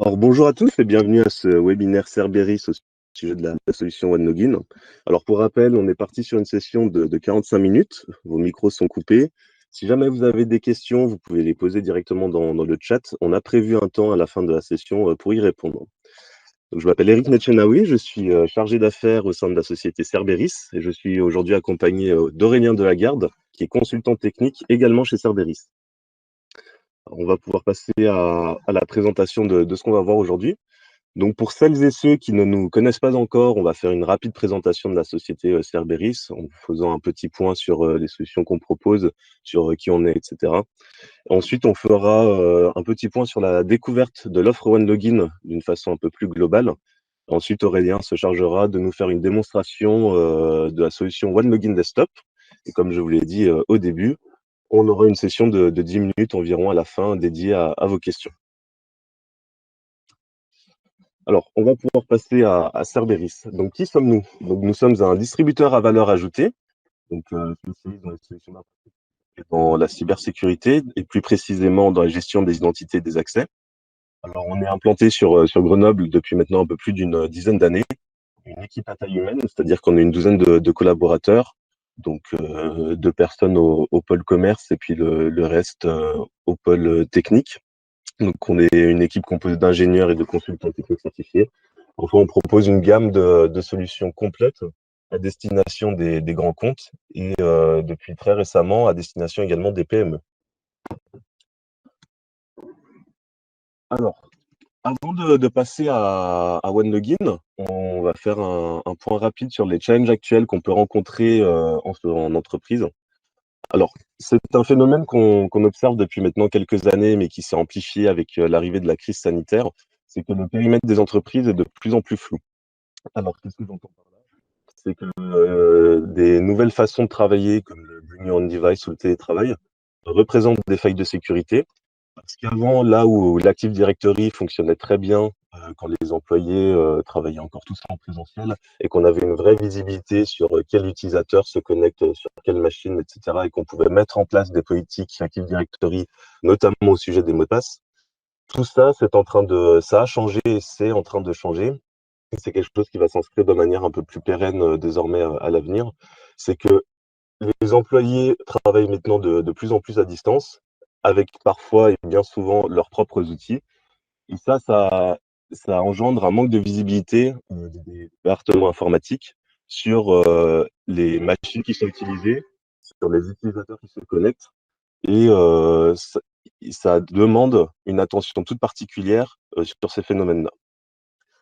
Alors, bonjour à tous et bienvenue à ce webinaire Cerberus au sujet de la solution OneLogin. Alors, pour rappel, on est parti sur une session de 45 minutes. Vos micros sont coupés. Si jamais vous avez des questions, vous pouvez les poser directement dans le chat. On a prévu un temps à la fin de la session pour y répondre. Donc, je m'appelle Eric Netchenaoui, je suis chargé d'affaires au sein de la société Cerberus et je suis aujourd'hui accompagné d'Aurélien Delagarde, qui est consultant technique également chez Cerberus. On va pouvoir passer à la présentation de ce qu'on va voir aujourd'hui. Donc, pour celles et ceux qui ne nous connaissent pas encore, on va faire une rapide présentation de la société Cerberus en faisant un petit point sur les solutions qu'on propose, sur qui on est, etc. Ensuite, on fera un petit point sur la découverte de l'offre OneLogin d'une façon un peu plus globale. Ensuite, Aurélien se chargera de nous faire une démonstration de la solution OneLogin Desktop. Et comme je vous l'ai dit au début, on aura une session de 10 minutes environ à la fin dédiée à vos questions. Alors, on va pouvoir passer à Cerberus. Donc, qui sommes-nous? Donc, nous sommes un distributeur à valeur ajoutée, donc spécialisé dans les solutions d'informatique et dans la cybersécurité et plus précisément dans la gestion des identités et des accès. Alors, on est implanté sur Grenoble depuis maintenant un peu plus d'une dizaine d'années. Une équipe à taille humaine, c'est-à-dire qu'on est une douzaine de collaborateurs, donc deux personnes au pôle commerce et puis le reste au pôle technique. Donc, on est une équipe composée d'ingénieurs et de consultants techniques certifiés. Enfin, on propose une gamme de solutions complètes à destination des grands comptes et depuis très récemment à destination également des PME. Alors, avant de passer à OneLogin, on va faire un point rapide sur les challenges actuels qu'on peut rencontrer en entreprise. Alors, c'est un phénomène qu'on observe depuis maintenant quelques années, mais qui s'est amplifié avec l'arrivée de la crise sanitaire, c'est que le périmètre des entreprises est de plus en plus flou. Alors, qu'est-ce que j'entends par là? C'est que des nouvelles façons de travailler, comme le Bring Your Own Device ou le télétravail, représentent des failles de sécurité. Parce qu'avant, là où l'Active Directory fonctionnait très bien, quand les employés travaillaient encore tous en présentiel et qu'on avait une vraie visibilité sur quel utilisateur se connecte sur quelle machine, etc., et qu'on pouvait mettre en place des politiques Active Directory, notamment au sujet des mots de passe. Tout ça, ça a changé et c'est en train de changer. C'est quelque chose qui va s'inscrire de manière un peu plus pérenne désormais à l'avenir. C'est que les employés travaillent maintenant de plus en plus à distance, avec parfois et bien souvent leurs propres outils. Et ça engendre un manque de visibilité des départements informatiques sur les machines qui sont utilisées, sur les utilisateurs qui se connectent. Et ça demande une attention toute particulière sur ces phénomènes-là.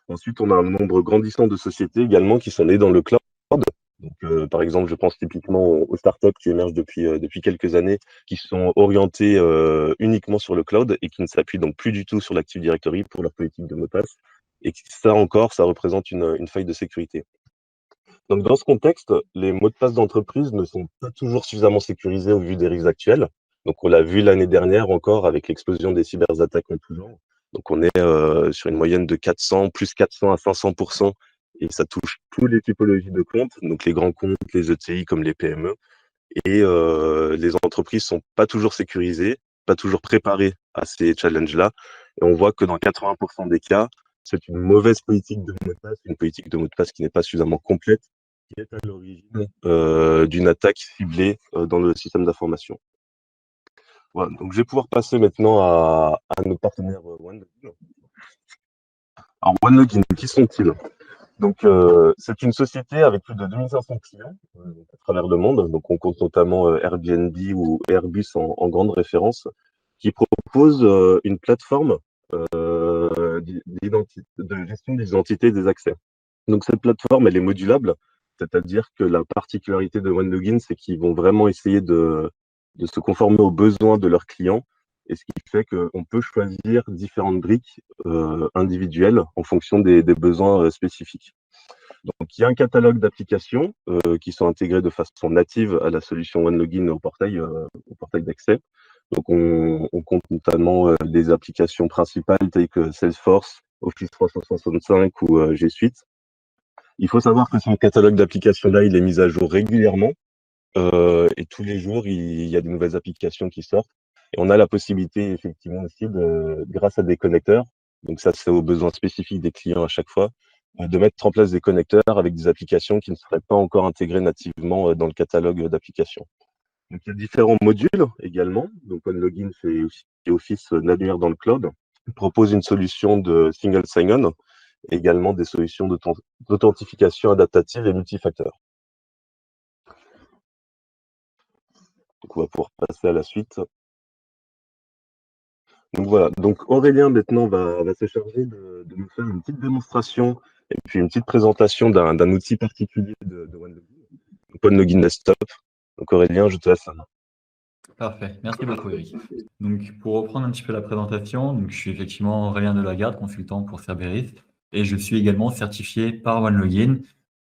Ensuite, on a un nombre grandissant de sociétés également qui sont nées dans le cloud. Donc, par exemple, je pense typiquement aux startups qui émergent depuis quelques années, qui sont orientées uniquement sur le cloud et qui ne s'appuient donc plus du tout sur l'Active Directory pour leur politique de mot de passe. Et ça encore, ça représente une faille de sécurité. Donc, dans ce contexte, les mots de passe d'entreprise ne sont pas toujours suffisamment sécurisés au vu des risques actuels. Donc, on l'a vu l'année dernière encore avec l'explosion des cyberattaques en tout genre. Donc, on est sur une moyenne de 400, plus 400 à 500%, et ça touche toutes les typologies de comptes, donc les grands comptes, les ETI comme les PME. Et les entreprises sont pas toujours sécurisées, pas toujours préparées à ces challenges-là. Et on voit que dans 80% des cas, c'est une mauvaise politique de mot de passe, une politique de mot de passe qui n'est pas suffisamment complète, qui est à l'origine d'une attaque ciblée dans le système d'information. Voilà, donc je vais pouvoir passer maintenant à nos partenaires OneLogin. Alors OneLogin, qui sont-ils? Donc c'est une société avec plus de 2500 clients à travers le monde. Donc on compte notamment Airbnb ou Airbus en grande référence, qui propose une plateforme de gestion des identités et des accès. Donc cette plateforme, elle est modulable, c'est-à-dire que la particularité de OneLogin, c'est qu'ils vont vraiment essayer de se conformer aux besoins de leurs clients, et ce qui fait qu'on peut choisir différentes briques individuelles en fonction des besoins spécifiques. Donc il y a un catalogue d'applications qui sont intégrées de façon native à la solution OneLogin au portail d'accès. Donc on compte notamment des applications principales telles que Salesforce, Office 365 ou G Suite. Il faut savoir que ce catalogue d'applications-là, il est mis à jour régulièrement et tous les jours, il y a de nouvelles applications qui sortent. Et on a la possibilité, effectivement, aussi, grâce à des connecteurs, Donc ça, c'est aux besoins spécifiques des clients à chaque fois, de mettre en place des connecteurs avec des applications qui ne seraient pas encore intégrées nativement dans le catalogue d'applications. Donc il y a différents modules également. Donc OneLogin fait aussi office d'annuaire dans le cloud. Il propose une solution de single sign-on et également des solutions d'authentification adaptative et multifacteur. Donc on va pouvoir passer à la suite. Donc voilà, donc Aurélien maintenant va se charger de nous faire une petite démonstration et puis une petite présentation d'un outil particulier de OneLogin, donc OneLogin Desktop. Donc Aurélien, je te laisse la main. Parfait, merci beaucoup Eric. Donc pour reprendre un petit peu la présentation, donc, je suis effectivement Aurélien Delagarde, consultant pour Cerberus, et je suis également certifié par OneLogin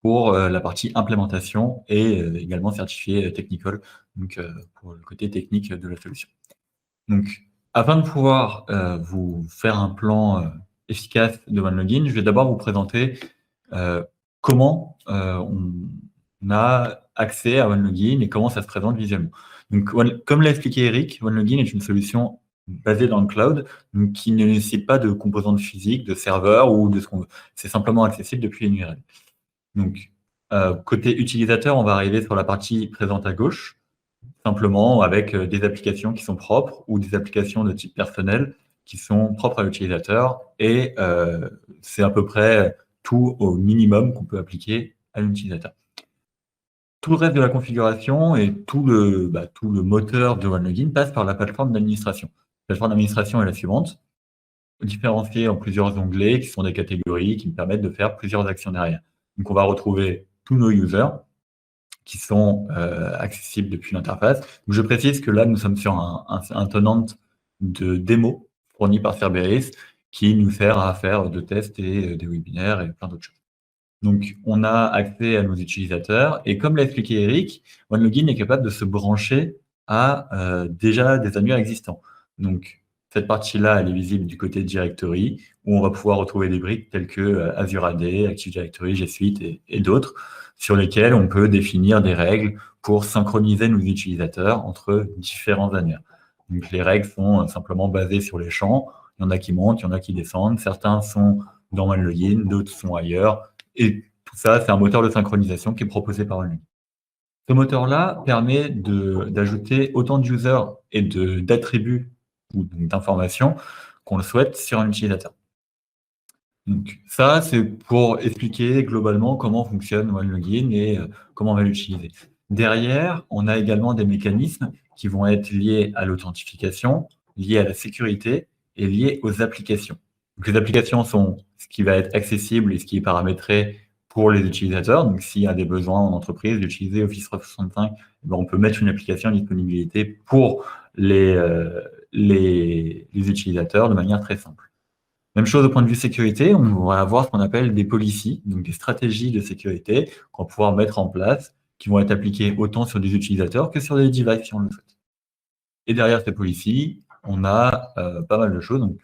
pour la partie implémentation et également certifié technical, donc pour le côté technique de la solution. Donc afin de pouvoir vous faire un plan efficace de OneLogin, je vais d'abord vous présenter comment on a accès à OneLogin et comment ça se présente visuellement. Donc, comme l'a expliqué Eric, OneLogin est une solution basée dans le cloud, donc qui ne nécessite pas de composantes physiques, de serveurs ou de ce qu'on veut. C'est simplement accessible depuis une URL. Donc, côté utilisateur, on va arriver sur la partie présente à gauche, simplement avec des applications qui sont propres ou des applications de type personnel qui sont propres à l'utilisateur. Et c'est à peu près tout au minimum qu'on peut appliquer à l'utilisateur. Tout le reste de la configuration et tout le moteur de OneLogin passe par la plateforme d'administration. La plateforme d'administration est la suivante, différenciée en plusieurs onglets qui sont des catégories qui me permettent de faire plusieurs actions derrière. Donc on va retrouver tous nos users qui sont accessibles depuis l'interface. Je précise que là, nous sommes sur un tenant de démo fourni par Cerberus qui nous sert à faire de tests et des webinaires et plein d'autres choses. Donc, on a accès à nos utilisateurs et comme l'a expliqué Eric, OneLogin est capable de se brancher à déjà des annuaires existants. Donc, cette partie-là, elle est visible du côté Directory où on va pouvoir retrouver des briques telles que Azure AD, Active Directory, G Suite et d'autres sur lesquels on peut définir des règles pour synchroniser nos utilisateurs entre différents annuaires. Donc, les règles sont simplement basées sur les champs. Il y en a qui montent, il y en a qui descendent. Certains sont dans OneLogin, d'autres sont ailleurs. Et tout ça, c'est un moteur de synchronisation qui est proposé par OneLogin. Ce moteur-là permet d'ajouter autant d'users et d'attributs ou d'informations qu'on le souhaite sur un utilisateur. Donc ça, c'est pour expliquer globalement comment fonctionne OneLogin et comment on va l'utiliser. Derrière, on a également des mécanismes qui vont être liés à l'authentification, liés à la sécurité et liés aux applications. Donc, les applications sont ce qui va être accessible et ce qui est paramétré pour les utilisateurs. Donc, s'il y a des besoins en entreprise d'utiliser Office 365, on peut mettre une application en disponibilité pour les utilisateurs de manière très simple. Même chose au point de vue sécurité, on va avoir ce qu'on appelle des policies, donc des stratégies de sécurité qu'on va pouvoir mettre en place, qui vont être appliquées autant sur des utilisateurs que sur des devices si on le souhaite. Et derrière ces policies, on a pas mal de choses. Donc,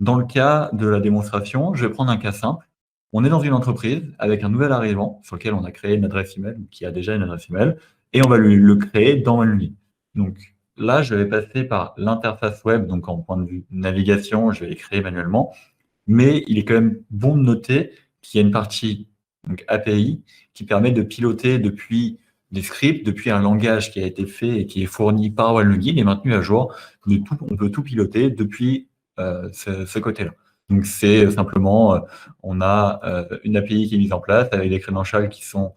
dans le cas de la démonstration, je vais prendre un cas simple. On est dans une entreprise avec un nouvel arrivant sur lequel on a créé une adresse email, qui a déjà une adresse email, et on va le créer dans OneLogin. Donc là, je vais passer par l'interface web, donc en point de vue navigation, je vais les créer manuellement. Mais il est quand même bon de noter qu'il y a une partie donc API qui permet de piloter depuis des scripts, depuis un langage qui a été fait et qui est fourni par OneLogin et maintenu à jour. On peut tout piloter depuis ce côté-là. Donc c'est simplement, on a une API qui est mise en place avec des credentials qui sont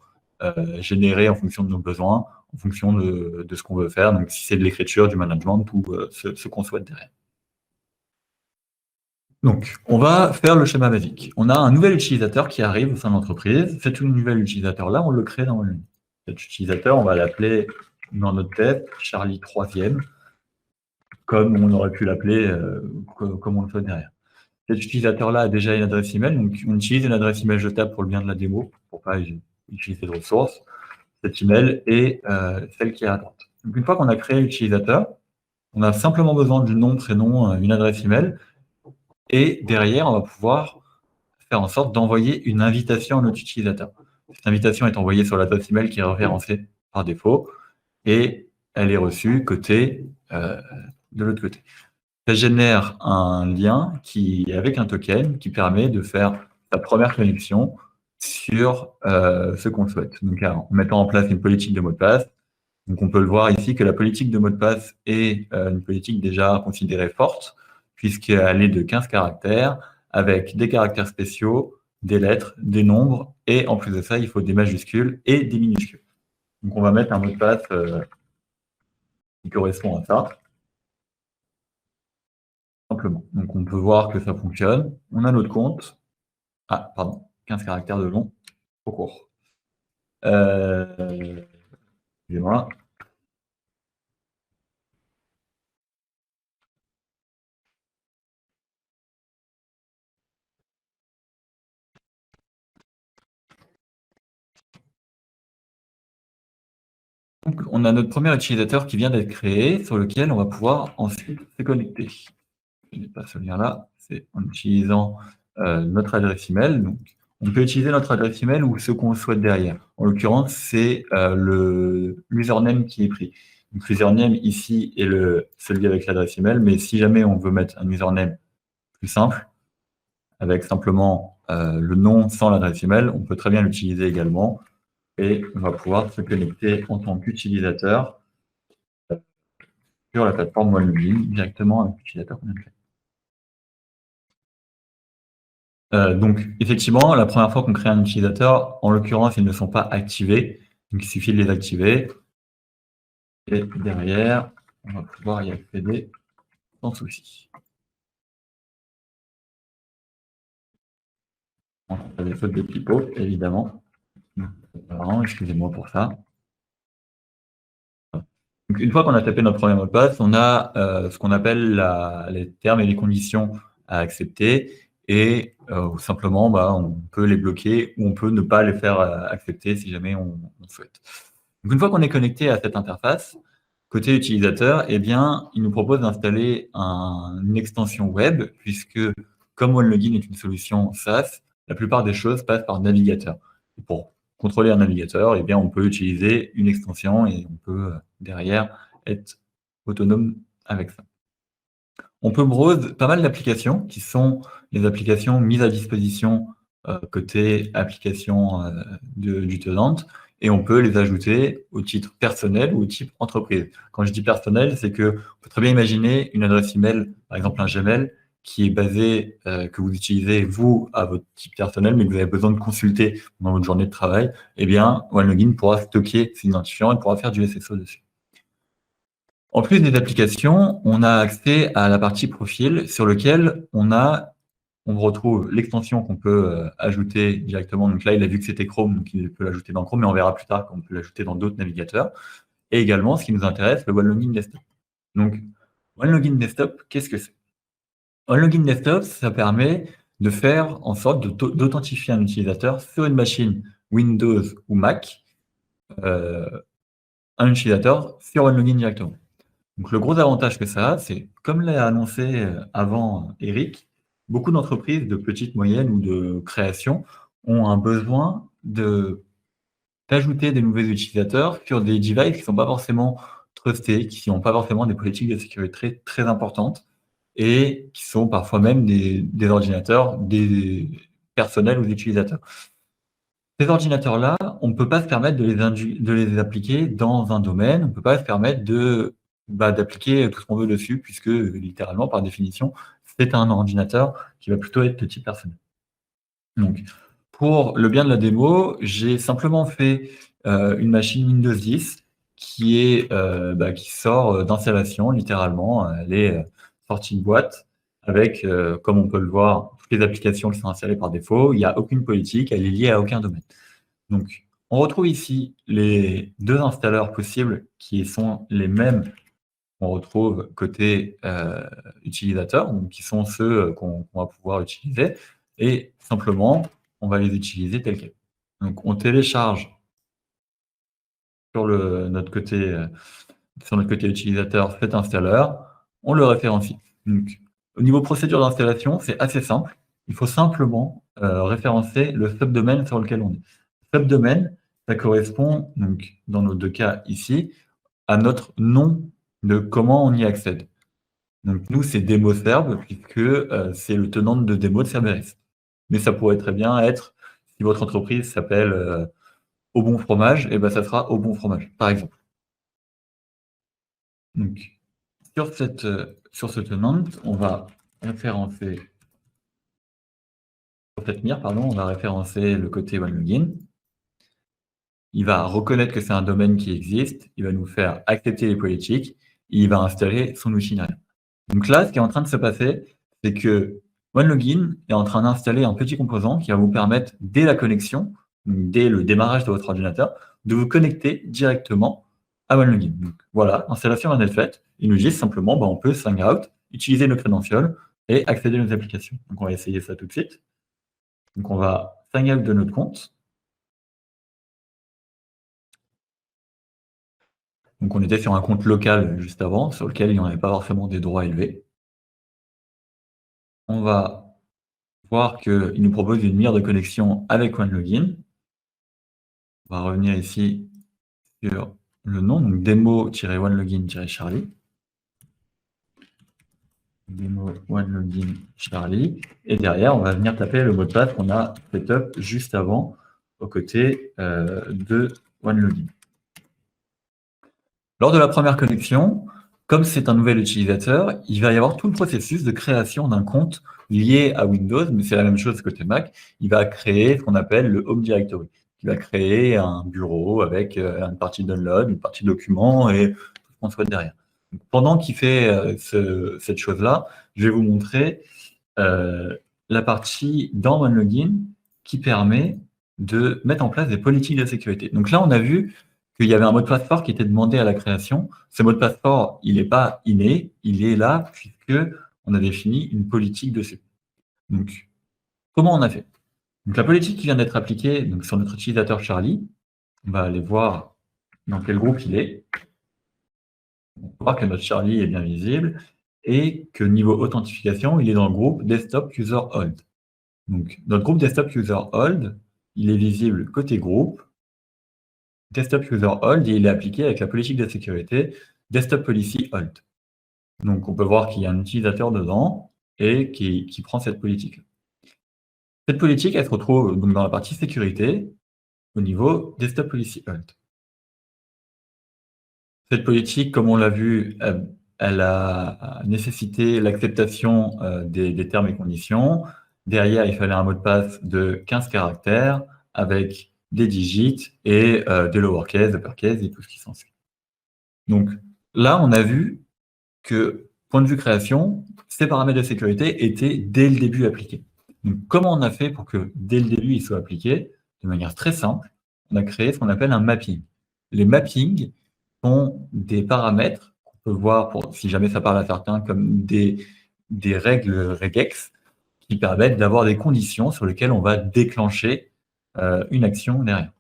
générés en fonction de nos besoins, en fonction de ce qu'on veut faire. Donc si c'est de l'écriture, du management ou ce qu'on souhaite derrière. Donc, on va faire le schéma basique. On a un nouvel utilisateur qui arrive au sein de l'entreprise. Cet nouvel utilisateur-là, on le crée dans OneLogin. Cet utilisateur, on va l'appeler dans notre tête Charlie 3e, comme on aurait pu l'appeler, comme on le fait derrière. Cet utilisateur-là a déjà une adresse email, donc on utilise une adresse email jetable pour le bien de la démo, pour ne pas utiliser de ressources. Cet email est celle qui est à droite. Donc, une fois qu'on a créé l'utilisateur, on a simplement besoin du nom, prénom, une adresse email. Et derrière, on va pouvoir faire en sorte d'envoyer une invitation à notre utilisateur. Cette invitation est envoyée sur l'adresse email qui est référencée par défaut et elle est reçue de l'autre côté. ça génère un lien avec un token qui permet de faire sa première connexion sur ce qu'on souhaite. Donc, en mettant en place une politique de mot de passe. Donc, on peut le voir ici que la politique de mot de passe est une politique déjà considérée forte, puisqu'elle est de 15 caractères, avec des caractères spéciaux, des lettres, des nombres, et en plus de ça, il faut des majuscules et des minuscules. Donc, on va mettre un mot de passe qui correspond à ça, simplement. Donc, on peut voir que ça fonctionne. On a notre compte. Ah, pardon, 15 caractères de long, trop court. Excusez-moi. Donc, on a notre premier utilisateur qui vient d'être créé, sur lequel on va pouvoir ensuite se connecter. Je n'ai pas ce lien-là, c'est en utilisant notre adresse email. Donc, on peut utiliser notre adresse email ou ce qu'on souhaite derrière. En l'occurrence, c'est le username qui est pris. Donc, l'username ici est celui avec l'adresse email, mais si jamais on veut mettre un username plus simple, avec simplement le nom sans l'adresse email, on peut très bien l'utiliser également. Et on va pouvoir se connecter en tant qu'utilisateur sur la plateforme OneLogin directement avec l'utilisateur qu'on a créé. Donc, effectivement, la première fois qu'on crée un utilisateur, en l'occurrence, ils ne sont pas activés. Donc, il suffit de les activer. Et derrière, on va pouvoir y accéder sans souci. On a des fautes de typo, évidemment. Excusez-moi pour ça. Donc, une fois qu'on a tapé notre premier mot de passe, on a ce qu'on appelle les termes et les conditions à accepter. Et simplement, on peut les bloquer ou on peut ne pas les faire accepter si jamais on souhaite. Donc, une fois qu'on est connecté à cette interface, côté utilisateur, eh bien, il nous propose d'installer une extension web, puisque comme OneLogin est une solution SaaS, la plupart des choses passent par navigateur. Et pour contrôler un navigateur, eh bien, on peut utiliser une extension et on peut derrière être autonome avec ça. On peut browse pas mal d'applications qui sont les applications mises à disposition côté application du tenant, et on peut les ajouter au titre personnel ou au titre entreprise. Quand je dis personnel, c'est que on peut très bien imaginer une adresse email, par exemple un Gmail, qui est basé, que vous utilisez vous à votre type personnel, mais que vous avez besoin de consulter dans votre journée de travail. Eh bien, OneLogin pourra stocker ces identifiants et pourra faire du SSO dessus. En plus des applications, on a accès à la partie profil sur lequel on retrouve l'extension qu'on peut ajouter directement. Donc là, il a vu que c'était Chrome, donc il peut l'ajouter dans Chrome, mais on verra plus tard qu'on peut l'ajouter dans d'autres navigateurs. Et également, ce qui nous intéresse, le OneLogin Desktop. Donc, OneLogin Desktop, qu'est-ce que c'est? OneLogin Desktop, ça permet de faire en sorte d'authentifier un utilisateur sur une machine Windows ou Mac, un utilisateur sur OneLogin directement. Donc, le gros avantage que ça a, c'est, comme l'a annoncé avant Eric, beaucoup d'entreprises de petite, moyenne ou de création ont un besoin d'ajouter des nouveaux utilisateurs sur des devices qui ne sont pas forcément trustés, qui n'ont pas forcément des politiques de sécurité très, très importantes et qui sont parfois même des ordinateurs, des personnels ou des utilisateurs. Ces ordinateurs-là, on ne peut pas se permettre de les appliquer dans un domaine, on ne peut pas se permettre d'appliquer tout ce qu'on veut dessus, puisque littéralement, par définition, c'est un ordinateur qui va plutôt être de type personnel. Donc, pour le bien de la démo, j'ai simplement fait une machine Windows 10 qui sort d'installation, littéralement. Elle est sortie de boîte avec, comme on peut le voir, toutes les applications qui sont installées par défaut. Il n'y a aucune politique, elle est liée à aucun domaine. Donc, on retrouve ici les deux installeurs possibles qui sont les mêmes qu'on retrouve côté utilisateur, donc qui sont ceux qu'on va pouvoir utiliser, et simplement, on va les utiliser tels quels. Donc, on télécharge sur notre côté utilisateur cet installeur, on le référencie. Donc, au niveau procédure d'installation, c'est assez simple. Il faut simplement référencer le subdomaine sur lequel on est. Subdomaine, ça correspond, donc, dans nos deux cas ici, à notre nom de comment on y accède. Donc nous, c'est DemoSerb, puisque c'est le tenant de démo de Cerberus. Mais ça pourrait très bien être, si votre entreprise s'appelle Au Bon Fromage, et ben ça sera Au Bon Fromage, par exemple. Donc, sur ce tenant, on va référencer, sur cette mire, pardon, on va référencer le côté OneLogin. Il va reconnaître que c'est un domaine qui existe, il va nous faire accepter les politiques, et il va installer son outil derrière. Donc là, ce qui est en train de se passer, c'est que OneLogin est en train d'installer un petit composant qui va vous permettre, dès la connexion, donc dès le démarrage de votre ordinateur, de vous connecter directement à OneLogin. Donc voilà, l'installation vient d'être faite. Il nous dit simplement, on peut sign out, utiliser nos credentials et accéder à nos applications. Donc on va essayer ça tout de suite. Donc on va sign out de notre compte. Donc on était sur un compte local juste avant, sur lequel il n'y en avait pas forcément des droits élevés. On va voir qu'il nous propose une mire de connexion avec OneLogin. On va revenir ici sur le nom, donc demo-onelogin-charlie. Demo OneLogin Charlie. Et derrière, on va venir taper le mot de passe qu'on a setup juste avant, aux côtés de OneLogin. Lors de la première connexion, comme c'est un nouvel utilisateur, il va y avoir tout le processus de création d'un compte lié à Windows, mais c'est la même chose côté Mac. Il va créer ce qu'on appelle le Home Directory. Il va créer un bureau avec une partie download, une partie document et tout ce qu'on souhaite derrière. Donc, pendant qu'il fait cette chose-là, je vais vous montrer la partie dans OneLogin qui permet de mettre en place des politiques de sécurité. Donc là, on a vu qu'il y avait un mot de passe fort qui était demandé à la création. Ce mot de passe fort, il n'est pas inné, il est là puisque on a défini une politique dessus. Donc, comment on a fait? Donc, la politique qui vient d'être appliquée donc, sur notre utilisateur Charlie, on va aller voir dans quel groupe il est. On va voir que notre Charlie est bien visible et que niveau authentification, il est dans le groupe Desktop User Hold. Donc, notre groupe Desktop User Hold, il est visible côté groupe, Desktop User Hold, et il est appliqué avec la politique de sécurité Desktop Policy Hold. Donc, on peut voir qu'il y a un utilisateur dedans et qui prend cette politique. Cette politique, elle se retrouve donc dans la partie sécurité au niveau Desktop Policy Hold. Cette politique, comme on l'a vu, elle a nécessité l'acceptation des termes et conditions. Derrière, il fallait un mot de passe de 15 caractères avec des digits et des lowercase, uppercase et tout ce qui s'ensuit. Donc là, on a vu que, point de vue création, ces paramètres de sécurité étaient dès le début appliqués. Donc comment on a fait pour que dès le début, ils soient appliqués? De manière très simple, on a créé ce qu'on appelle un mapping. Les mappings sont des paramètres qu'on peut voir, si jamais ça parle à certains, comme des règles regex qui permettent d'avoir des conditions sur lesquelles on va déclencher une action derrière.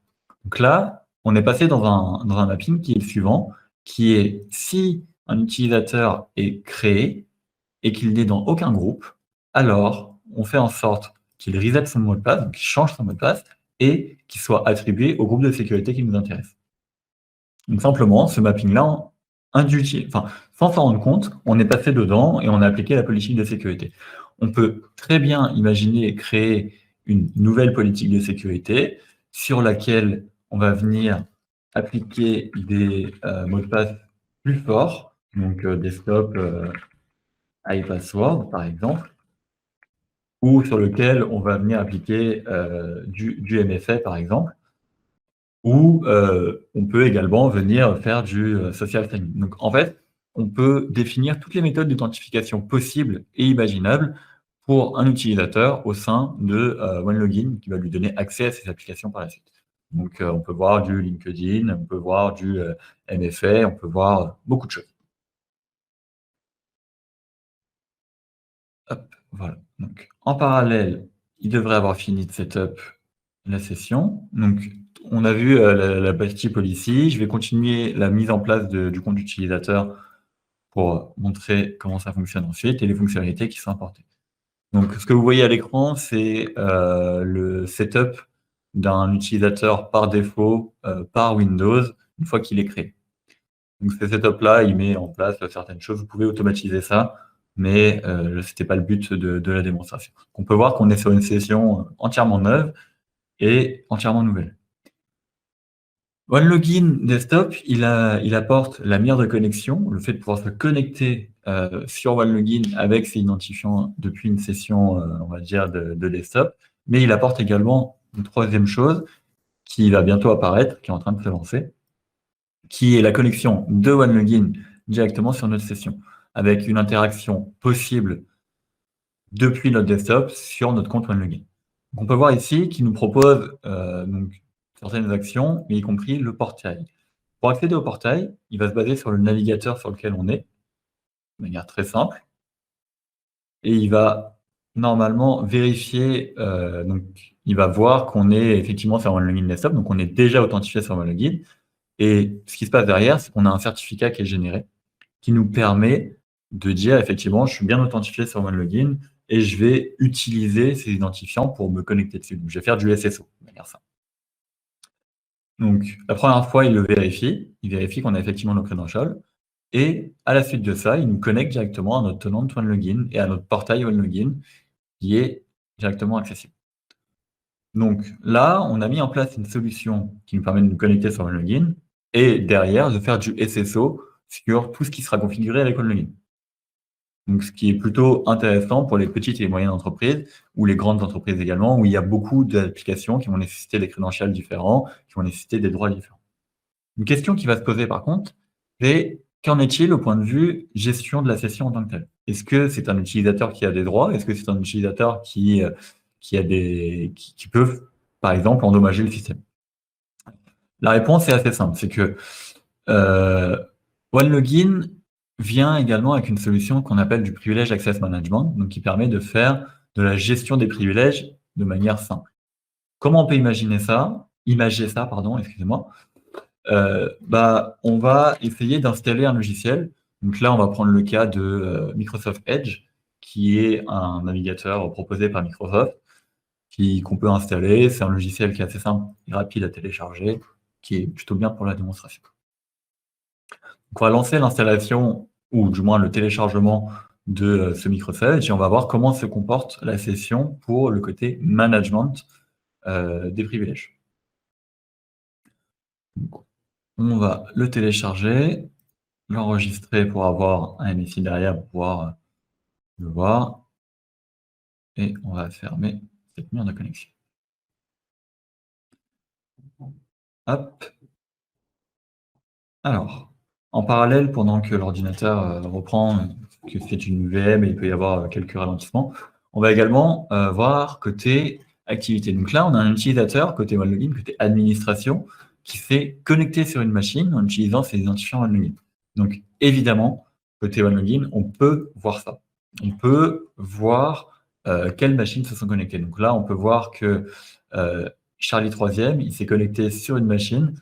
Donc là, on est passé dans un mapping qui est le suivant, qui est si un utilisateur est créé et qu'il n'est dans aucun groupe, alors on fait en sorte qu'il reset son mot de passe, donc qu'il change son mot de passe, et qu'il soit attribué au groupe de sécurité qui nous intéresse. Donc simplement, ce mapping-là, sans s'en rendre compte, on est passé dedans et on a appliqué la politique de sécurité. On peut très bien imaginer créer une nouvelle politique de sécurité sur laquelle on va venir appliquer des mots de passe plus forts, donc desktop iPassword par exemple, ou sur lequel on va venir appliquer du MFA par exemple, ou on peut également venir faire du social signing. Donc en fait, on peut définir toutes les méthodes d'authentification possibles et imaginables pour un utilisateur au sein de OneLogin qui va lui donner accès à ces applications par la suite. Donc on peut voir du LinkedIn, on peut voir du MFA, on peut voir beaucoup de choses. Hop, voilà. Donc, en parallèle, il devrait avoir fini de setup la session. Donc, on a vu la partie policy. Je vais continuer la mise en place du compte utilisateur pour montrer comment ça fonctionne ensuite et les fonctionnalités qui sont apportées. Donc, ce que vous voyez à l'écran, c'est le setup d'un utilisateur par défaut par Windows une fois qu'il est créé. Donc, ce setup-là, il met en place certaines choses. Vous pouvez automatiser ça mais ce n'était pas le but de la démonstration. On peut voir qu'on est sur une session entièrement neuve et entièrement nouvelle. OneLogin Desktop, il apporte la meilleure de connexion, le fait de pouvoir se connecter sur OneLogin avec ses identifiants depuis une session, on va dire, de desktop, mais il apporte également une troisième chose qui va bientôt apparaître, qui est en train de se lancer, qui est la connexion de OneLogin directement sur notre session, avec une interaction possible depuis notre desktop sur notre compte OneLogin. On peut voir ici qu'il nous propose donc, certaines actions, mais y compris le portail. Pour accéder au portail, il va se baser sur le navigateur sur lequel on est, de manière très simple, et il va normalement vérifier, donc il va voir qu'on est effectivement sur OneLogin Desktop, donc on est déjà authentifié sur OneLogin, et ce qui se passe derrière, c'est qu'on a un certificat qui est généré, qui nous permet de dire effectivement, je suis bien authentifié sur OneLogin et je vais utiliser ces identifiants pour me connecter dessus. Donc, je vais faire du SSO, de manière simple. Donc, la première fois, il vérifie qu'on a effectivement nos credentials, et à la suite de ça, il nous connecte directement à notre tenant de OneLogin et à notre portail OneLogin qui est directement accessible. Donc là, on a mis en place une solution qui nous permet de nous connecter sur OneLogin et derrière de faire du SSO sur tout ce qui sera configuré avec OneLogin. Donc, ce qui est plutôt intéressant pour les petites et les moyennes entreprises ou les grandes entreprises également, où il y a beaucoup d'applications qui vont nécessiter des credentials différents, qui vont nécessiter des droits différents. Une question qui va se poser par contre, c'est qu'en est-il au point de vue gestion de la session en tant que telle? Est-ce que c'est un utilisateur qui a des droits? Est-ce que c'est un utilisateur qui peut, par exemple, endommager le système? La réponse est assez simple, c'est que OneLogin vient également avec une solution qu'on appelle du Privilege Access Management, donc qui permet de faire de la gestion des privilèges de manière simple. Comment on peut imaginer ça? Excusez-moi. On va essayer d'installer un logiciel. Donc là, on va prendre le cas de Microsoft Edge, qui est un navigateur proposé par Microsoft, qu'on peut installer. C'est un logiciel qui est assez simple et rapide à télécharger, qui est plutôt bien pour la démonstration. Donc, on va lancer l'installation, ou du moins le téléchargement de ce Microsoft, et on va voir comment se comporte la session pour le côté management des privilèges. Donc, on va le télécharger, l'enregistrer pour avoir un MSI derrière pour pouvoir le voir, et on va fermer cette lumière de connexion. Hop. Alors, en parallèle, pendant que l'ordinateur reprend, que c'est une VM et il peut y avoir quelques ralentissements, on va également voir côté activité. Donc là, on a un utilisateur, côté OneLogin, côté administration, qui s'est connecté sur une machine en utilisant ses identifiants OneLogin. Donc, évidemment, côté OneLogin, on peut voir ça. On peut voir quelles machines se sont connectées. Donc là, on peut voir que Charlie 3e, il s'est connecté sur une machine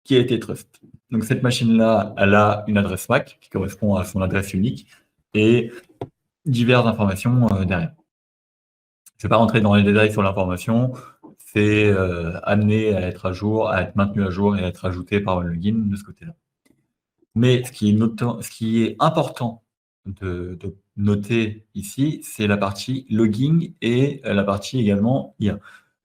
qui a été trust. Donc cette machine-là, elle a une adresse MAC qui correspond à son adresse unique et diverses informations derrière. Je ne vais pas rentrer dans les détails sur l'information, c'est amené à être à jour, à être maintenu à jour et à être ajouté par OneLogin de ce côté-là. Mais ce qui est important de noter ici, c'est la partie logging et la partie également IA.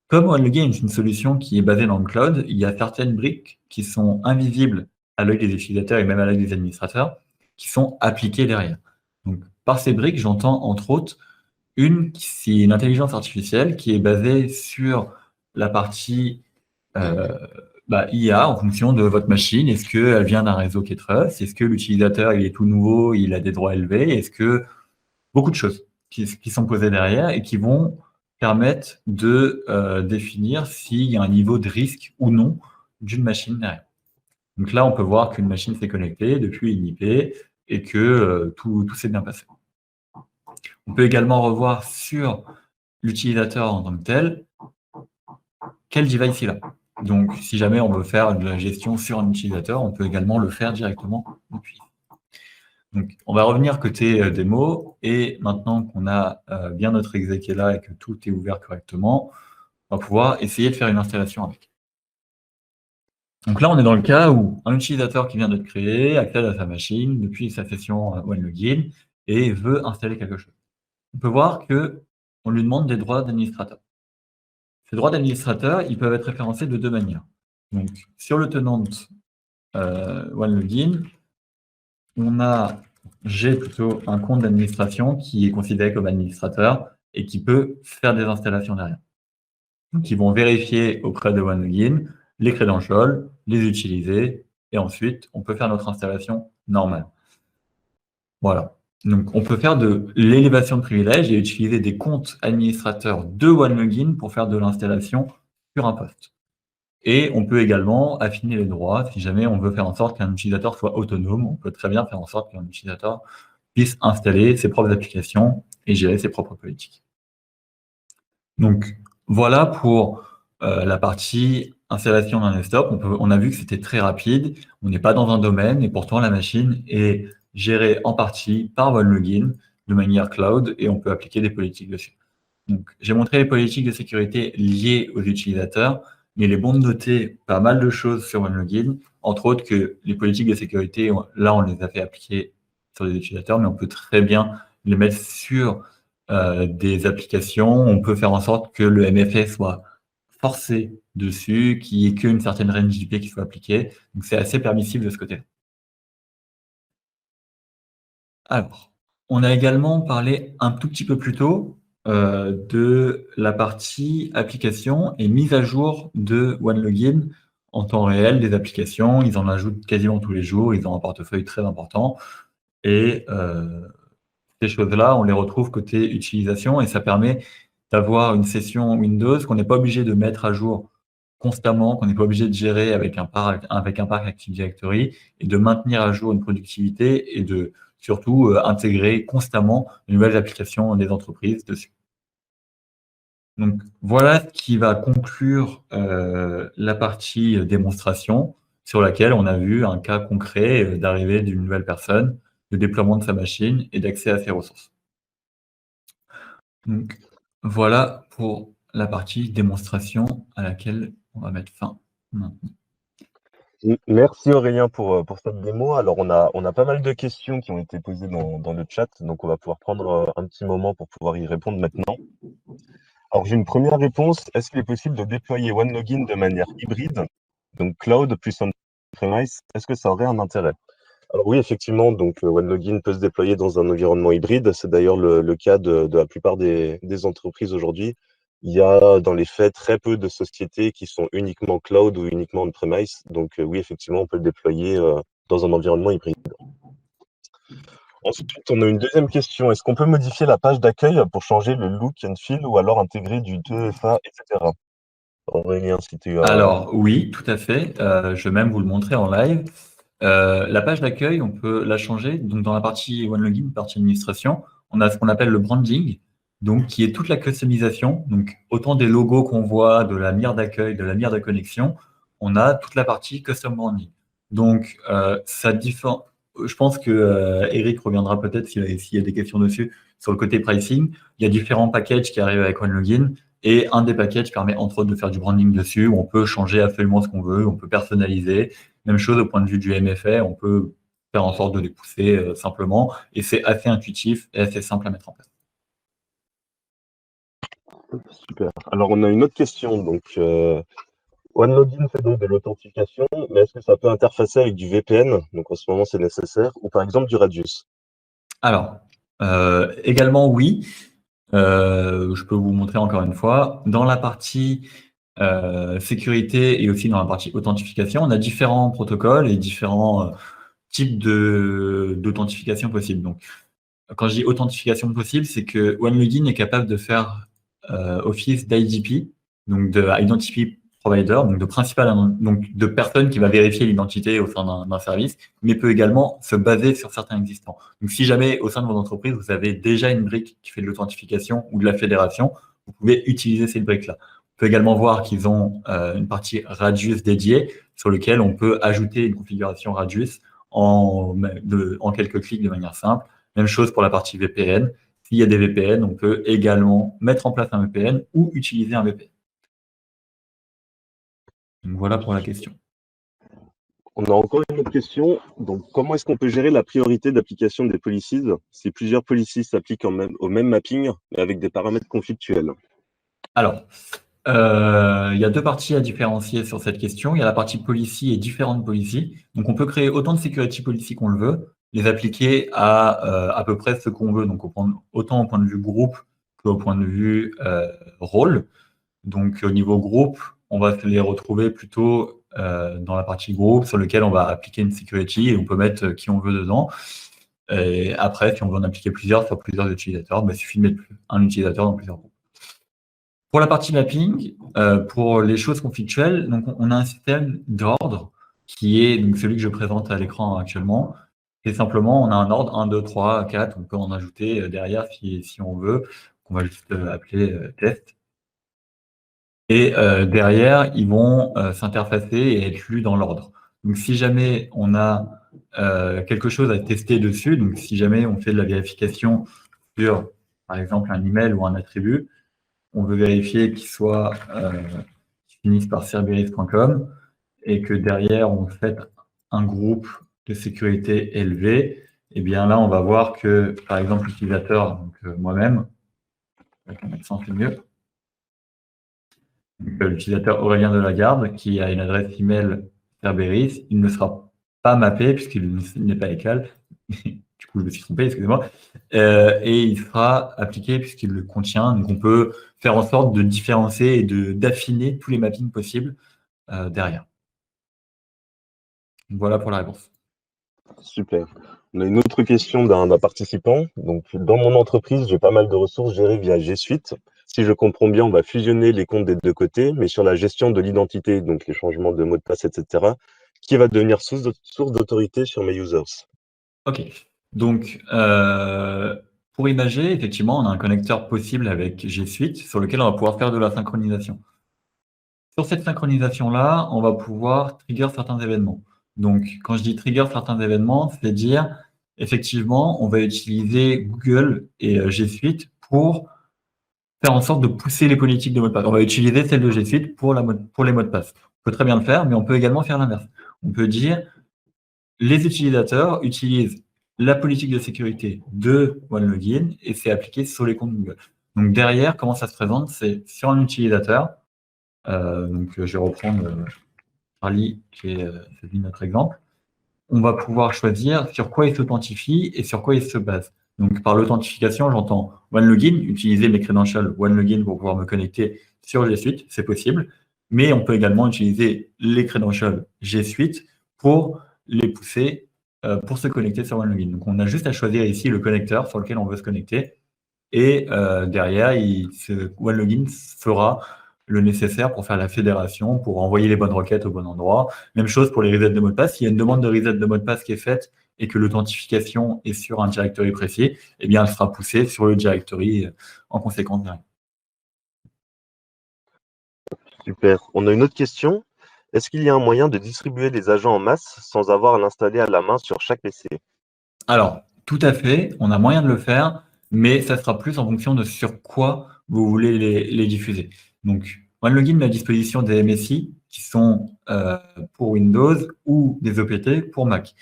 Comme OneLogin est une solution qui est basée dans le cloud, il y a certaines briques qui sont invisibles à l'œil des utilisateurs et même à l'œil des administrateurs, qui sont appliquées derrière. Donc, par ces briques, j'entends entre autres c'est une intelligence artificielle qui est basée sur la partie IA en fonction de votre machine. Est-ce qu'elle vient d'un réseau qui est trust? Est-ce que l'utilisateur il est tout nouveau, il a des droits élevés? Est-ce que beaucoup de choses qui sont posées derrière et qui vont permettre de définir s'il y a un niveau de risque ou non d'une machine derrière. Donc là, on peut voir qu'une machine s'est connectée depuis une IP et que tout s'est bien passé. On peut également revoir sur l'utilisateur en tant que tel quel device il a. Donc, si jamais on veut faire de la gestion sur un utilisateur, on peut également le faire directement depuis. Donc, on va revenir côté démo, et maintenant qu'on a bien notre exec qui est là et que tout est ouvert correctement, on va pouvoir essayer de faire une installation avec. Donc là, on est dans le cas où un utilisateur qui vient d'être créé accède à sa machine depuis sa session OneLogin et veut installer quelque chose. On peut voir qu'on lui demande des droits d'administrateur. Ces droits d'administrateur, ils peuvent être référencés de deux manières. Donc, sur le tenant OneLogin, j'ai plutôt un compte d'administration qui est considéré comme administrateur et qui peut faire des installations derrière. Donc, ils vont vérifier auprès de OneLogin les credentials, les utiliser, et ensuite, on peut faire notre installation normale. Voilà. Donc, on peut faire de l'élévation de privilèges et utiliser des comptes administrateurs de OneLogin pour faire de l'installation sur un poste. Et on peut également affiner les droits si jamais on veut faire en sorte qu'un utilisateur soit autonome. On peut très bien faire en sorte qu'un utilisateur puisse installer ses propres applications et gérer ses propres politiques. Donc, voilà pour la partie installation d'un desktop. On a vu que c'était très rapide. On n'est pas dans un domaine et pourtant la machine est gérée en partie par OneLogin de manière cloud et on peut appliquer des politiques dessus. Donc, j'ai montré les politiques de sécurité liées aux utilisateurs, mais il est bon de noter pas mal de choses sur OneLogin, entre autres que les politiques de sécurité, là, on les a fait appliquer sur les utilisateurs, mais on peut très bien les mettre sur des applications. On peut faire en sorte que le MFA soit forcé dessus, qu'il n'y ait qu'une certaine range d'IP qui soit appliquée. Donc, c'est assez permissible de ce côté-là. Alors, on a également parlé un tout petit peu plus tôt de la partie application et mise à jour de OneLogin en temps réel des applications. Ils en ajoutent quasiment tous les jours. Ils ont un portefeuille très important. Et ces choses-là, on les retrouve côté utilisation et ça permet d'avoir une session Windows qu'on n'est pas obligé de mettre à jour constamment, qu'on n'est pas obligé de gérer avec un parc Active Directory et de maintenir à jour une productivité et de surtout intégrer constamment de nouvelles applications des entreprises dessus. Donc voilà ce qui va conclure la partie démonstration sur laquelle on a vu un cas concret d'arrivée d'une nouvelle personne, de déploiement de sa machine et d'accès à ses ressources. Donc voilà pour la partie démonstration à laquelle on va mettre fin maintenant. Merci Aurélien pour cette démo. Alors on a pas mal de questions qui ont été posées dans le chat, donc on va pouvoir prendre un petit moment pour pouvoir y répondre maintenant. Alors j'ai une première réponse. Est-ce qu'il est possible de déployer OneLogin de manière hybride, donc cloud plus on-premise? Est-ce que ça aurait un intérêt? Alors oui, effectivement, donc OneLogin peut se déployer dans un environnement hybride. C'est d'ailleurs le cas de la plupart des entreprises aujourd'hui. Il y a dans les faits très peu de sociétés qui sont uniquement cloud ou uniquement on-premise. Donc oui, effectivement, on peut le déployer dans un environnement hybride. Ensuite, on a une deuxième question. Est-ce qu'on peut modifier la page d'accueil pour changer le look and feel ou alors intégrer du 2FA, etc. Aurélien, si tu as... Alors oui, tout à fait. Je vais même vous le montrer en live. La page d'accueil, on peut la changer. Donc dans la partie OneLogin, partie administration, on a ce qu'on appelle le branding, donc qui est toute la customisation. Donc autant des logos qu'on voit, de la mire d'accueil, de la mire de connexion, on a toute la partie custom branding. Donc ça diffère. Je pense que Eric reviendra peut-être s'il y a des questions dessus sur le côté pricing. Il y a différents packages qui arrivent avec OneLogin. Et un des packages permet entre autres de faire du branding dessus, où on peut changer absolument ce qu'on veut, on peut personnaliser. Même chose au point de vue du MFA, on peut faire en sorte de les pousser simplement. Et c'est assez intuitif et assez simple à mettre en place. Super. Alors, on a une autre question. Donc, OneLogin fait donc de l'authentification, mais est-ce que ça peut interfacer avec du VPN? Donc, en ce moment, c'est nécessaire. Ou par exemple, du Radius. Alors, également oui. Je peux vous montrer encore une fois. Dans la partie sécurité et aussi dans la partie authentification, on a différents protocoles et différents types d'authentification possibles. Donc, quand je dis authentification possible, c'est que OneLogin est capable de faire office d'IDP, donc de Identity Provider, donc de principal, donc de personne qui va vérifier l'identité au sein d'un service, mais peut également se baser sur certains existants. Donc, si jamais au sein de votre entreprise, vous avez déjà une brique qui fait de l'authentification ou de la fédération, vous pouvez utiliser cette brique-là. On peut également voir qu'ils ont une partie Radius dédiée sur lequel on peut ajouter une configuration Radius en quelques clics de manière simple. Même chose pour la partie VPN. S'il y a des VPN, on peut également mettre en place un VPN ou utiliser un VPN. Donc voilà pour la question. On a encore une autre question. Donc, comment est-ce qu'on peut gérer la priorité d'application des policies si plusieurs policies s'appliquent au même mapping, mais avec des paramètres conflictuels? Alors, il y a deux parties à différencier sur cette question. Il y a la partie policy et différentes policies. Donc, on peut créer autant de security policy qu'on le veut, les appliquer à peu près ce qu'on veut. Donc, autant au point de vue groupe qu'au point de vue rôle. Donc, au niveau groupe, on va les retrouver plutôt dans la partie groupe sur lequel on va appliquer une security et on peut mettre qui on veut dedans. Et après, si on veut en appliquer plusieurs sur plusieurs utilisateurs, il suffit de mettre un utilisateur dans plusieurs groupes. Pour la partie mapping, pour les choses conflictuelles, donc on a un système d'ordre qui est donc celui que je présente à l'écran actuellement. Et simplement, on a un ordre 1, 2, 3, 4. On peut en ajouter derrière si on veut, qu'on va juste appeler test. Et derrière, ils vont s'interfacer et être lus dans l'ordre. Donc, si jamais on a quelque chose à tester dessus, donc si jamais on fait de la vérification sur, par exemple, un email ou un attribut, on veut vérifier qu'il finisse par cerberus.com et que derrière, on fait un groupe de sécurité élevé, et bien là, on va voir que, par exemple, l'utilisateur, donc moi-même, avec un accent, c'est mieux, l'utilisateur Aurélien Delagarde, qui a une adresse email Cerberus, il ne sera pas mappé puisqu'il n'est pas égal. Du coup, je me suis trompé, excusez-moi. Et il sera appliqué puisqu'il le contient. Donc, on peut faire en sorte de différencier et d'affiner tous les mappings possibles derrière. Donc, voilà pour la réponse. Super. On a une autre question d'un participant. Donc, dans mon entreprise, j'ai pas mal de ressources gérées via G Suite. Si je comprends bien, on va fusionner les comptes des deux côtés, mais sur la gestion de l'identité, donc les changements de mot de passe, etc., qui va devenir source d'autorité sur mes users? OK. Donc, pour imager, effectivement, on a un connecteur possible avec G Suite sur lequel on va pouvoir faire de la synchronisation. Sur cette synchronisation-là, on va pouvoir trigger certains événements. Donc, quand je dis trigger certains événements, c'est dire, effectivement, on va utiliser Google et G Suite pour faire en sorte de pousser les politiques de mot de passe. On va utiliser celle de G Suite pour les mots de passe. On peut très bien le faire, mais on peut également faire l'inverse. On peut dire, les utilisateurs utilisent la politique de sécurité de OneLogin et c'est appliqué sur les comptes Google. Donc, derrière, comment ça se présente? C'est sur un utilisateur. Donc, je vais reprendre Charlie, qui est celui de notre exemple. On va pouvoir choisir sur quoi il s'authentifie et sur quoi il se base. Donc, par l'authentification, j'entends OneLogin, utiliser mes credentials OneLogin pour pouvoir me connecter sur G Suite, c'est possible. Mais on peut également utiliser les credentials G Suite pour les pousser pour se connecter sur OneLogin. Donc, on a juste à choisir ici le connecteur sur lequel on veut se connecter. Et derrière, OneLogin fera le nécessaire pour faire la fédération, pour envoyer les bonnes requêtes au bon endroit. Même chose pour les resets de mot de passe. S'il y a une demande de reset de mot de passe qui est faite et que l'authentification est sur un directory précis, eh bien, elle sera poussée sur le directory en conséquence derrière. Super. On a une autre question. Est-ce qu'il y a un moyen de distribuer les agents en masse sans avoir à l'installer à la main sur chaque PC? Alors, tout à fait, on a moyen de le faire, mais ça sera plus en fonction de sur quoi vous voulez les diffuser. Donc, OneLogin met à disposition des MSI qui sont pour Windows ou des OPT pour Mac.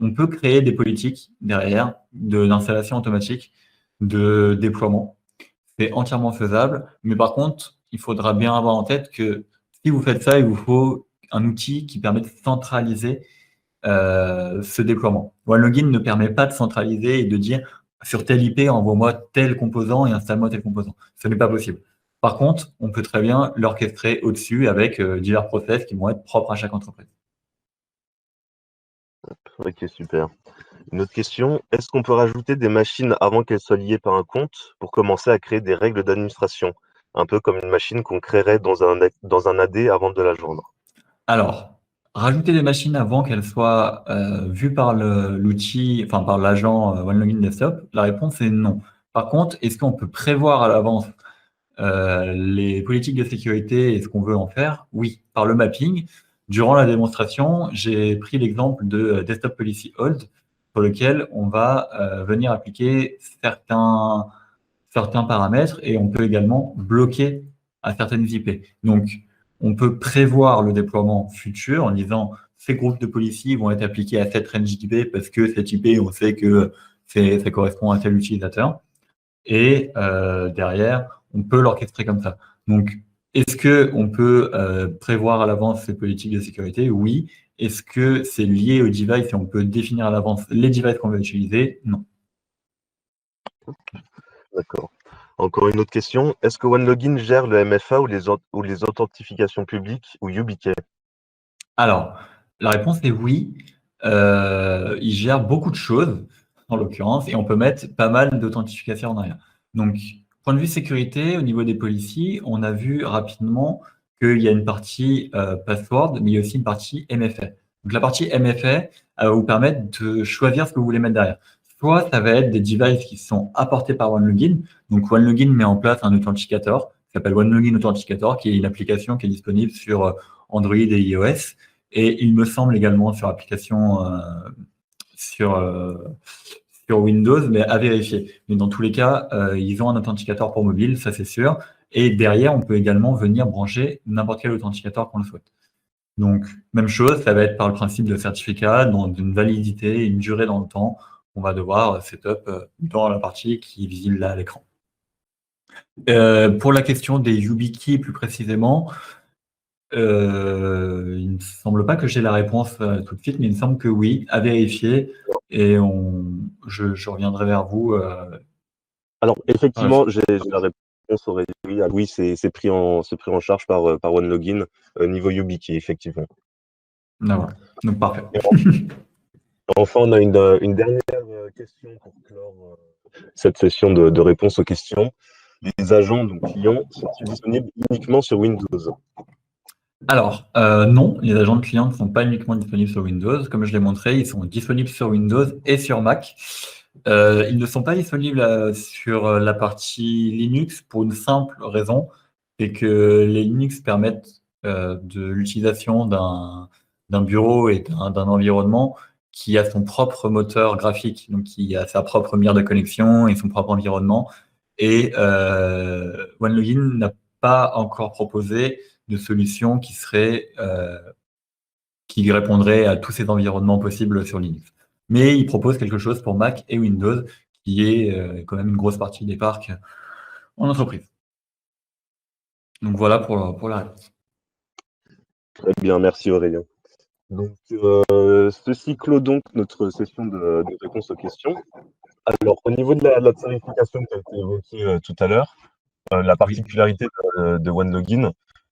On peut créer des politiques derrière d'installation automatique, de déploiement. C'est entièrement faisable, mais par contre, il faudra bien avoir en tête que si vous faites ça, il vous faut un outil qui permet de centraliser ce déploiement. OneLogin ne permet pas de centraliser et de dire sur tel IP, envoie-moi tel composant et installe-moi tel composant. Ce n'est pas possible. Par contre, on peut très bien l'orchestrer au-dessus avec divers process qui vont être propres à chaque entreprise. Ok, super. Une autre question, est-ce qu'on peut rajouter des machines avant qu'elles soient liées par un compte pour commencer à créer des règles d'administration, un peu comme une machine qu'on créerait dans un AD avant de la joindre? Alors, rajouter des machines avant qu'elles soient vues par l'outil, enfin par l'agent OneLogin Desktop, la réponse est non. Par contre, est-ce qu'on peut prévoir à l'avance les politiques de sécurité et ce qu'on veut en faire? Oui, par le mapping. Durant la démonstration, j'ai pris l'exemple de Desktop Policy Hold, sur lequel on va venir appliquer certains paramètres et on peut également bloquer à certaines IP. Donc, on peut prévoir le déploiement futur en disant ces groupes de policiers vont être appliqués à cette range d'IP parce que cette IP, on sait que ça correspond à tel utilisateur. Et derrière, on peut l'orchestrer comme ça. Donc, est-ce qu'on peut prévoir à l'avance ces politiques de sécurité? Oui. Est-ce que c'est lié au device et on peut définir à l'avance les devices qu'on va utiliser? Non. D'accord. Encore une autre question. Est-ce que OneLogin gère le MFA ou les authentifications publiques ou YubiKey? Alors, la réponse est oui. Il gère beaucoup de choses, en l'occurrence, et on peut mettre pas mal d'authentification en arrière. Donc, point de vue sécurité, au niveau des policiers, on a vu rapidement qu'il y a une partie password, mais il y a aussi une partie MFA. Donc, la partie MFA va vous permettre de choisir ce que vous voulez mettre derrière. Soit ça va être des devices qui sont apportés par OneLogin. Donc, OneLogin met en place un authenticator qui s'appelle OneLogin Authenticator, qui est une application qui est disponible sur Android et iOS. Et il me semble également sur application sur, sur Windows, mais à vérifier. Mais dans tous les cas, ils ont un authenticateur pour mobile, ça c'est sûr. Et derrière, on peut également venir brancher n'importe quel authenticateur qu'on le souhaite. Donc, même chose, ça va être par le principe de certificat, dans une validité, une durée dans le temps. On va devoir setup dans la partie qui est visible là à l'écran. Pour la question des YubiKey plus précisément, il ne me semble pas que j'ai la réponse tout de suite, mais il me semble que oui, à vérifier. Et je reviendrai vers vous. Alors, effectivement, j'ai la réponse, Aurélie. Oui, c'est pris en charge par OneLogin niveau YubiKey, effectivement. Ah, voilà. Donc, parfait. Enfin, on a une dernière question pour clore cette session de réponse aux questions. Les agents, donc clients, sont-ils disponibles uniquement sur Windows? Alors, non, les agents de clients ne sont pas uniquement disponibles sur Windows. Comme je l'ai montré, ils sont disponibles sur Windows et sur Mac. Ils ne sont pas disponibles sur la partie Linux pour une simple raison, c'est que les Linux permettent de l'utilisation d'un bureau et d'un environnement qui a son propre moteur graphique, donc qui a sa propre mire de connexion et son propre environnement. Et OneLogin n'a pas encore proposé de solution qui répondrait à tous ces environnements possibles sur Linux. Mais il propose quelque chose pour Mac et Windows, qui est quand même une grosse partie des parcs en entreprise. Donc voilà pour la réponse. Très bien, merci Aurélien. Donc, ceci clôt donc notre session de réponse aux questions. Alors, au niveau de la tarification qui a été évoquée tout à l'heure, la particularité de OneLogin,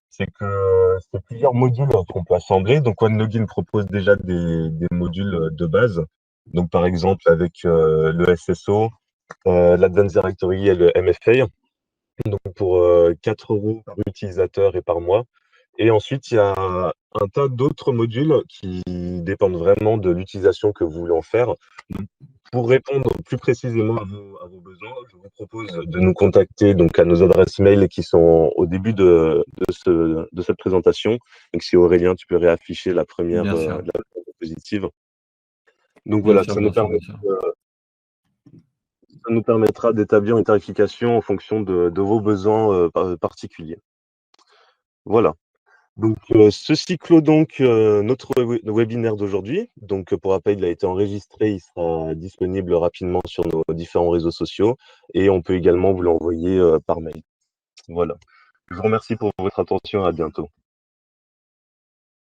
c'est que c'est plusieurs modules qu'on peut assembler. Donc, OneLogin propose déjà des modules de base. Donc, par exemple, avec le SSO, l'Advanced Directory et le MFA. Donc, pour 4 € par utilisateur et par mois. Et ensuite, il y a un tas d'autres modules qui dépendent vraiment de l'utilisation que vous voulez en faire. Donc, pour répondre plus précisément à vos besoins, je vous propose de nous contacter donc à nos adresses mail qui sont au début de cette présentation. Donc, si Aurélien, tu peux réafficher la première diapositive. Donc voilà, ça nous permettra d'établir une tarification en fonction de vos besoins particuliers. Voilà. Donc, ceci clôt donc notre webinaire d'aujourd'hui. Donc, pour rappel, il a été enregistré, il sera disponible rapidement sur nos différents réseaux sociaux et on peut également vous l'envoyer par mail. Voilà. Je vous remercie pour votre attention, à bientôt.